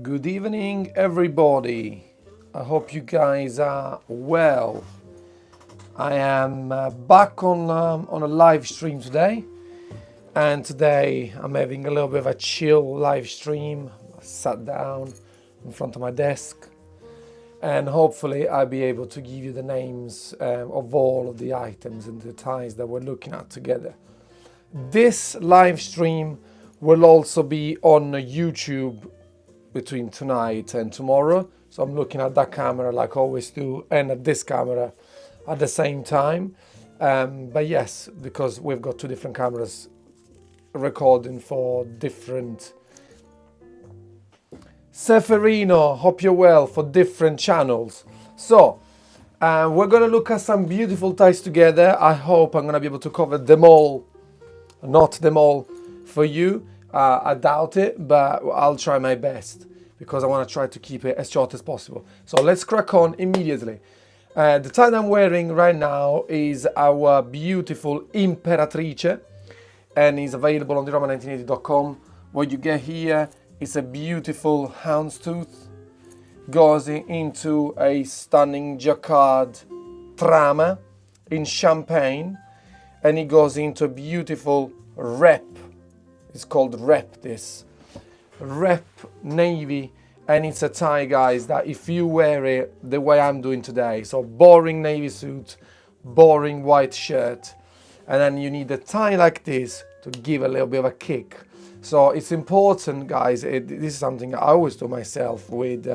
Good evening, everybody. I hope you guys are well. I am back on a live stream today, and today I'm having a little bit of a chill live stream. I sat down in front of my desk, and hopefully I'll be able to give you the names of all of the items and the ties that we're looking at together. This live stream will also be on YouTube between tonight and tomorrow. So I'm looking at that camera like I always do, and at this camera at the same time. But yes, because we've got two different cameras recording for different Seferino, hope you're well, for different channels. So we're gonna look at some beautiful ties together. I hope I'm gonna be able to cover them all, not them all for you. I doubt it, but I'll try my best because I want to try to keep it as short as possible. So let's crack on immediately. The tie I'm wearing right now is our beautiful Imperatrice, and is available on theroma1980.com. What you get here is a beautiful houndstooth, goes into a stunning jacquard trama in champagne, and it goes into a beautiful rep. It's called rep, this rep navy, and it's a tie, guys, that if you wear it the way I'm doing today, so boring navy suit, boring white shirt, and then you need a tie like this to give a little bit of a kick. So it's important, guys. This is something I always do myself with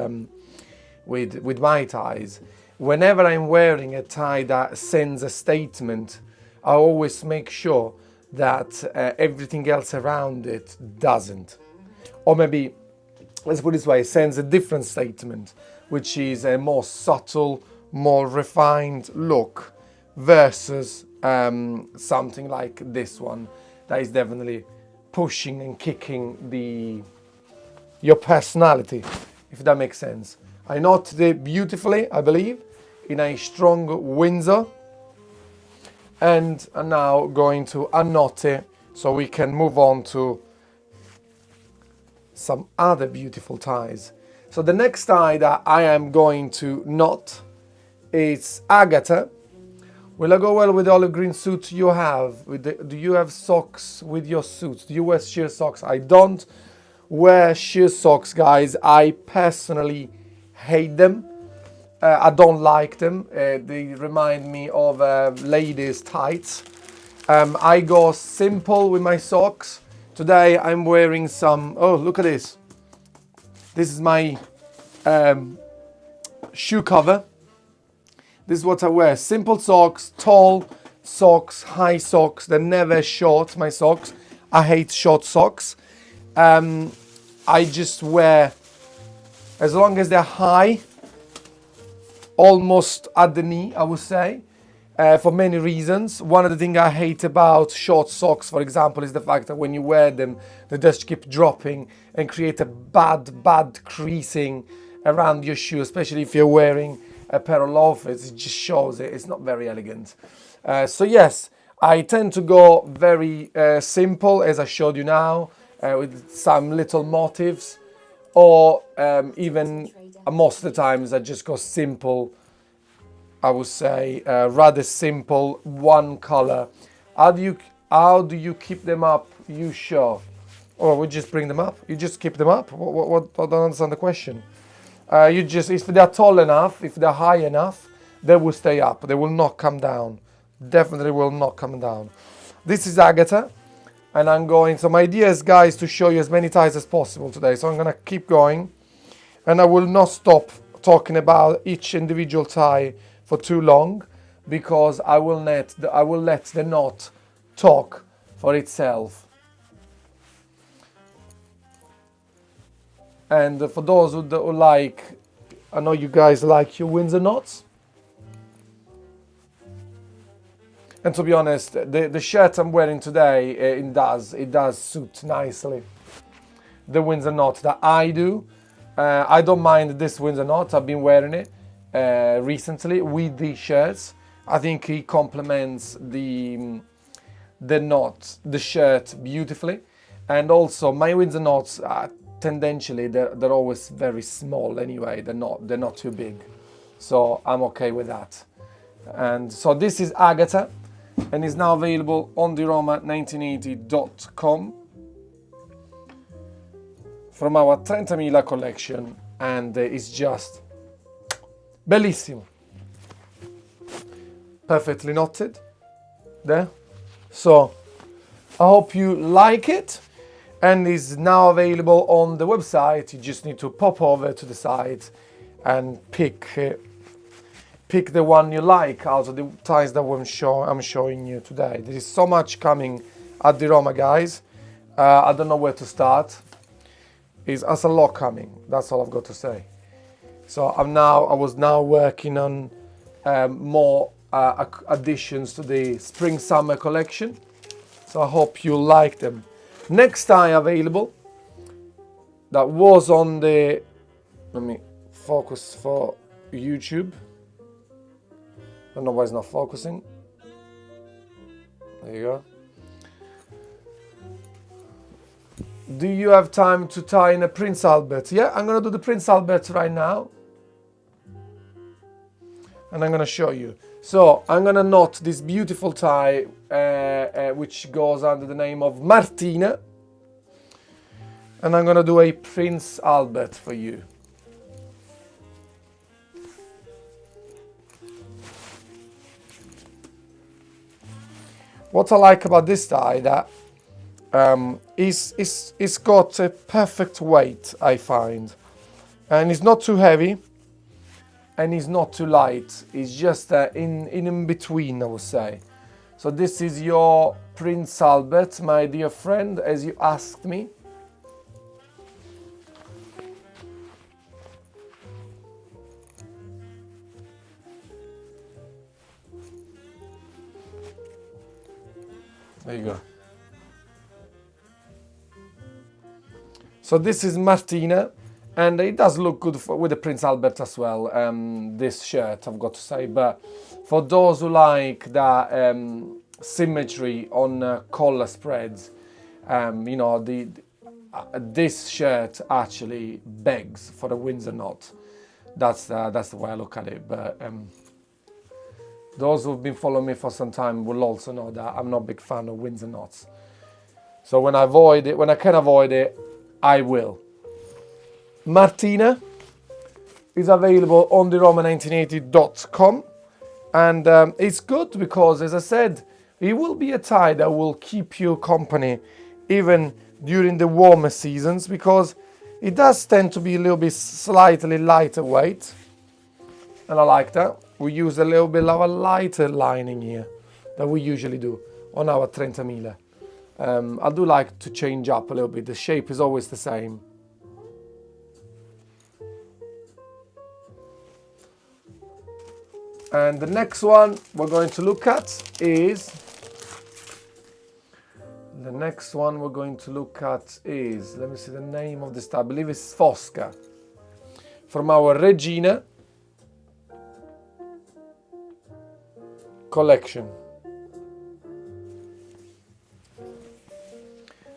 my ties. Whenever I'm wearing a tie that sends a statement, I always make sure that everything else around it doesn't. Or maybe, let's put it this way, sends a different statement, which is a more subtle, more refined look versus something like this one that is definitely pushing and kicking your personality, if that makes sense. I knotted it beautifully, I believe, in a strong Windsor. And I'm now going to unknot it so we can move on to some other beautiful ties. So the next tie that I am going to knot is Agata. Will I go well with the olive green suit you have? Do you have socks with your suits? Do you wear sheer socks? I don't wear sheer socks, guys. I personally hate them. I don't like them. They remind me of ladies' tights. I go simple with my socks. Today I'm wearing some, oh, look at this. This is my shoe cover. This is what I wear. Simple socks, tall socks, high socks. They're never short, my socks. I hate short socks. I just wear, as long as they're high, almost at the knee, I would say, for many reasons. One of the things I hate about short socks, for example, is the fact that when you wear them, they just keep dropping and create a bad creasing around your shoe, especially if you're wearing a pair of loafers. It just shows it. It's not very elegant. So yes, I tend to go very simple, as I showed you now, with some little motifs, or even most of the times I just go simple. I would say rather simple, one color. How do you keep them up? You sure? Or we just bring them up? You just keep them up? What I don't understand the question. You just, if they're tall enough, if they're high enough, they will stay up. They will not come down. Definitely will not come down. This is Agata, and I'm going. So my idea is, guys, to show you as many ties as possible today. So I'm gonna keep going, and I will not stop talking about each individual tie for too long, because I will let the knot talk for itself. And for those who like, I know you guys like your Windsor knots. And to be honest, the shirt I'm wearing today, it does suit nicely the Windsor knot that I do. I don't mind this Windsor knot. I've been wearing it recently with these shirts. I think it complements the knot, the shirt beautifully. And also my Windsor knots tendentially they're always very small anyway. They're not too big, so I'm okay with that. And so this is Agata, and is now available on diroma1980.com from our 30.000 collection, and it's just bellissimo, perfectly knotted there. So I hope you like it, and is now available on the website. You just need to pop over to the site and pick the one you like out of the ties that I'm showing you today. There is so much coming at the Roma, guys. I don't know where to start. There's a lot coming. That's all I've got to say. So I was now working on more additions to the spring-summer collection. So I hope you like them. Next tie available, that was on the, let me focus for YouTube. I don't know why it's not focusing. There you go. Do you have time to tie in a Prince Albert? Yeah, I'm gonna do the Prince Albert right now. And I'm gonna show you. So I'm gonna knot this beautiful tie, which goes under the name of Martina. And I'm gonna do a Prince Albert for you. What I like about this tie that it's got a perfect weight, I find, and it's not too heavy, and it's not too light. It's just in between, I would say. So this is your Prince Albert, my dear friend, as you asked me. There you go. So this is Martina, and it does look good with the Prince Albert as well, this shirt, I've got to say. But for those who like that symmetry on collar spreads, you know, this shirt actually begs for a Windsor knot. That's the way I look at it. But those who've been following me for some time will also know that I'm not a big fan of Windsor knots. So when I can avoid it, I will. Martina is available on diroma1980.com, and it's good because, as I said, it will be a tie that will keep you company even during the warmer seasons, because it does tend to be a little bit slightly lighter weight, and I like that. We use a little bit of a lighter lining here than we usually do on our 30.000. I do like to change up a little bit. The shape is always the same. And the next one we're going to look at is, let me see the name of this tie. I believe it's Fosca, from our Regina collection.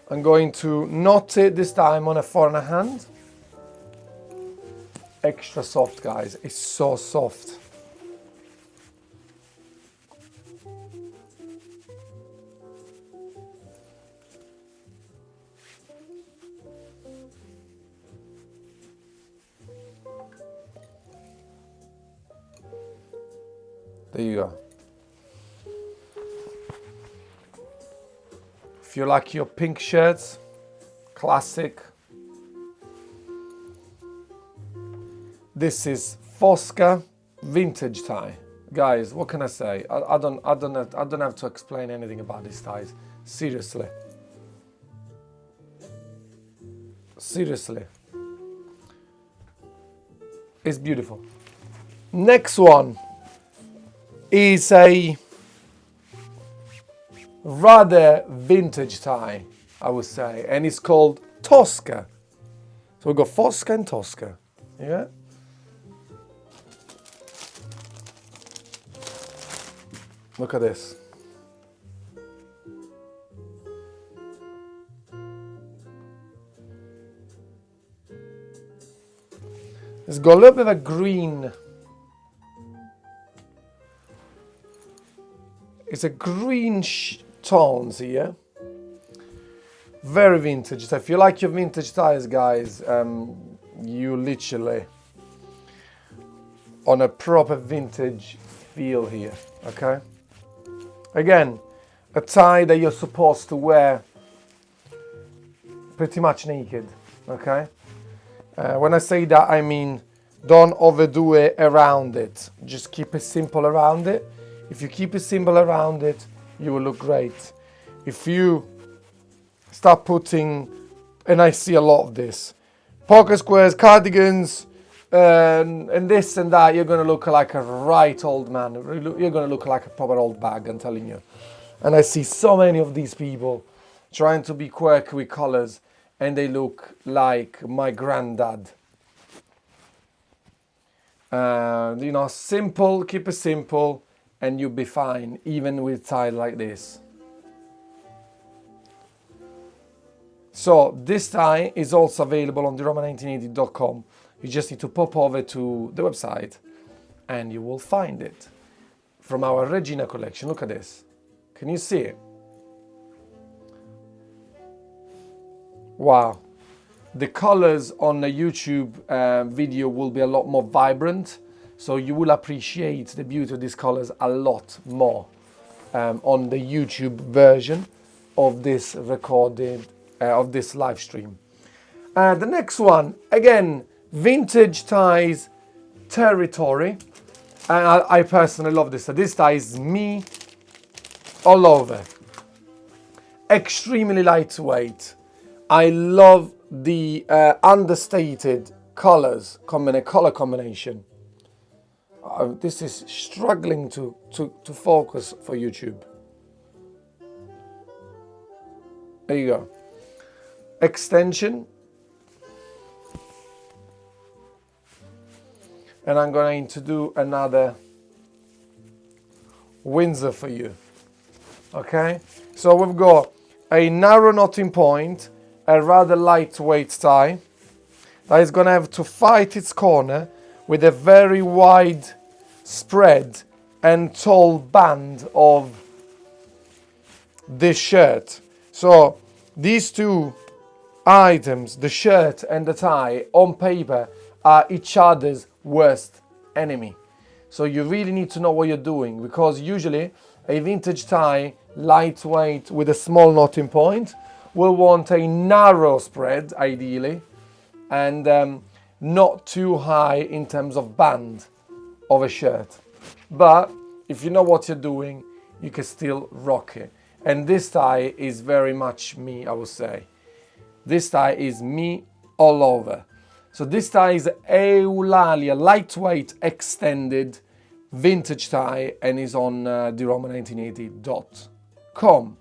I'm going to knot it this time on a 4.5 hand. Extra soft, guys. It's so soft. There you go. If you like your pink shirts, classic. This is Fosca vintage tie. Guys, what can I say? I don't have to explain anything about these ties. Seriously. It's beautiful. Next one is a rather vintage tie, I would say, and it's called Tosca. So we've got Fosca and Tosca. Yeah. Look at this. It's got a little bit of a green. It's a green tones here. Very vintage. So if you like your vintage ties, guys, you literally on a proper vintage feel here. Okay. Again, a tie that you're supposed to wear pretty much naked. Okay. When I say that, I mean don't overdo it around it. Just keep it simple around it. If you keep it simple around it, you will look great. If you start putting, and I see a lot of this, pocket squares, cardigans, and this and that, you're going to look like a right old man. You're going to look like a proper old bag, I'm telling you. And I see so many of these people trying to be quirky with colors, and they look like my granddad. You know, simple, keep it simple, and you'll be fine, even with tie like this. So this tie is also available on theroma1980.com. You just need to pop over to the website and you will find it. From our Regina collection, look at this. Can you see it? Wow. The colors on the YouTube video will be a lot more vibrant, so you will appreciate the beauty of these colors a lot more on the YouTube version of this recorded, of this live stream. The next one, again, vintage ties territory. And I personally love this. So this tie is me all over. Extremely lightweight. I love the understated colors, color combination. This is struggling to focus for YouTube. There you go. Extension. And I'm going to do another Windsor for you. Okay? So we've got a narrow knotting point, a rather lightweight tie that is going to have to fight its corner with a very wide spread and tall band of this shirt. So these two items, the shirt and the tie, on paper are each other's worst enemy. So you really need to know what you're doing, because usually a vintage tie, lightweight with a small knotting point, will want a narrow spread ideally, and not too high in terms of band of a shirt. But if you know what you're doing, you can still rock it. And this tie is very much me, I would say. This tie is me all over. So this tie is Eulalia lightweight extended vintage tie and is on theroma1980.com.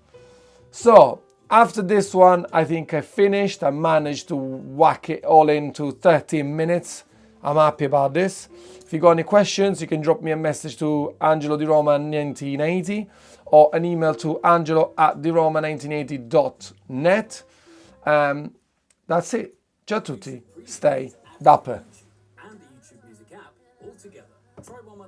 So after this one, I think I finished. I managed to whack it all into 13 minutes. I'm happy about this. If you got any questions, you can drop me a message to Angelo di Roma 1980 or an email to angelo@theroma1980.net. That's it. Ciao a tutti. Stay dapper.